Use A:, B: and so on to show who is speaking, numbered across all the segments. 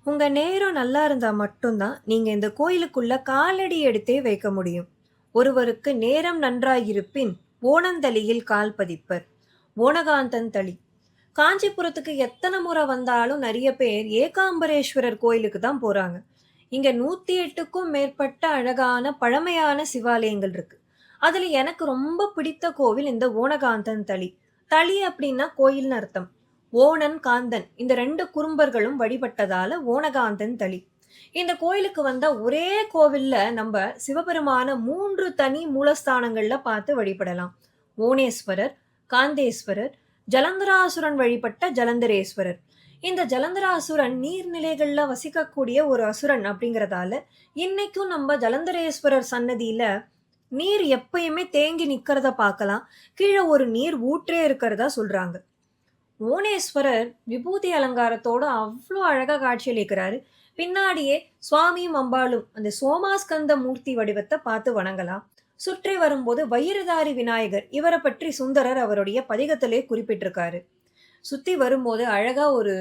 A: உங்க நேரம் நல்லா இருந்தா மட்டும்தான் நீங்க இந்த கோயிலுக்குள்ள காலடி எடுத்தே வைக்க முடியும். ஒருவருக்கு நேரம் நன்றாயிருப்பின் ஓணந்தளியில் கால் பதிப்பர். ஓணகாந்தன் தளி. காஞ்சிபுரத்துக்கு எத்தனை முறை வந்தாலும் நிறைய பேர் ஏகாம்பரேஸ்வரர் கோயிலுக்கு தான் போறாங்க. இங்க 108க்கும் மேற்பட்ட அழகான பழமையான சிவாலயங்கள் இருக்கு. அதுல எனக்கு ரொம்ப பிடித்த கோவில் இந்த ஓணகாந்தன் தளி. தளி அப்படின்னா கோயில்னு அர்த்தம். ஓணன் காந்தன் இந்த 2 குறும்பர்களும் வழிபட்டதால ஓணகாந்தன் தளி. இந்த கோயிலுக்கு வந்தா ஒரே கோவில்ல நம்ம சிவபெருமான 3 தனி மூலஸ்தானங்கள்ல பார்த்து வழிபடலாம். ஓணேஸ்வரர், காந்தேஸ்வரர், ஜலந்தராசுரன் வழிபட்ட ஜலந்தரேஸ்வரர். இந்த ஜலந்தராசுரன் நீர்நிலைகள்ல வசிக்கக்கூடிய ஒரு அசுரன் அப்படிங்கறதால இன்னைக்கும் நம்ம ஜலந்தரேஸ்வரர் சன்னதியில நீர் எப்பயுமே தேங்கி நிக்கிறத பார்க்கலாம். கீழே ஒரு நீர் ஊற்றே இருக்கிறதா சொல்றாங்க. ஓணேஸ்வரர் விபூதி அலங்காரத்தோட அவ்வளோ அழகா காட்சியளிக்கிறாரு. பின்னாடியே சுவாமியும் அம்பாளும் அந்த சோமாஸ்கந்த மூர்த்தி வடிவத்தை பார்த்து வணங்கலாம். சுற்றி வரும்போது வயிறுதாரி விநாயகர் இவரை பற்றி சுந்தரர் அவருடைய பதிகத்திலே குறிப்பிட்டிருக்காரு. சுத்தி வரும்போது அழகா ஒரு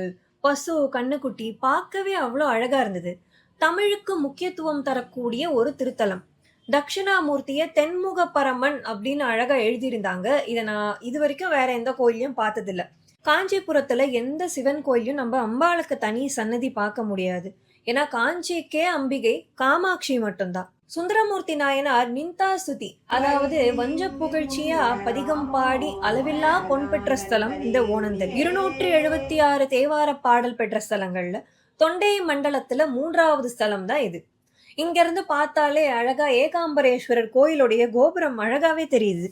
A: பசு கண்ணுக்குட்டி பார்க்கவே அவ்வளோ அழகா இருந்தது. தமிழுக்கு முக்கியத்துவம் தரக்கூடிய ஒரு திருத்தலம். தட்சிணாமூர்த்திய தென்முக பரமன் அப்படின்னு அழகா எழுதியிருந்தாங்க. இதை நான் இது வரைக்கும் வேற எந்த கோயிலையும் பார்த்ததில்ல. காஞ்சிபுரத்துல எந்த சிவன் கோயிலையும் நம்ம அம்பாளுக்கு தனி சன்னதி பார்க்க முடியாது. ஏன்னா காஞ்சிக்கே அம்பிகை காமாட்சி மட்டும்தான். சுந்தரமூர்த்தி நாயனார் நிந்தா சுதி, அதாவது வஞ்ச புகழ்ச்சியா பதிகம் பாடி அளவில்லா பொன் பெற்ற ஸ்தலம் இந்த ஓணந்தல். 276 தேவார பாடல் பெற்ற ஸ்தலங்கள்ல தொண்டை மண்டலத்துல 3வது ஸ்தலம் தான் இது. இங்க இருந்து பார்த்தாலே அழகா ஏகாம்பரேஸ்வரர் கோயிலுடைய கோபுரம் அழகாவே தெரியுது.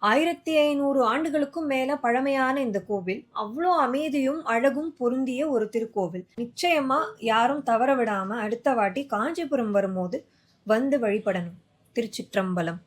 A: 1500 ஆண்டுகளுக்கும் மேல பழமையான இந்த கோவில் அவ்வளோ அமைதியும் அழகும் பொருந்திய ஒரு திருக்கோவில். நிச்சயமா யாரும் தவற விடாம அடுத்த வாட்டி காஞ்சிபுரம் வரும்போது வந்து வழிபடணும். திருச்சிற்றம்பலம்.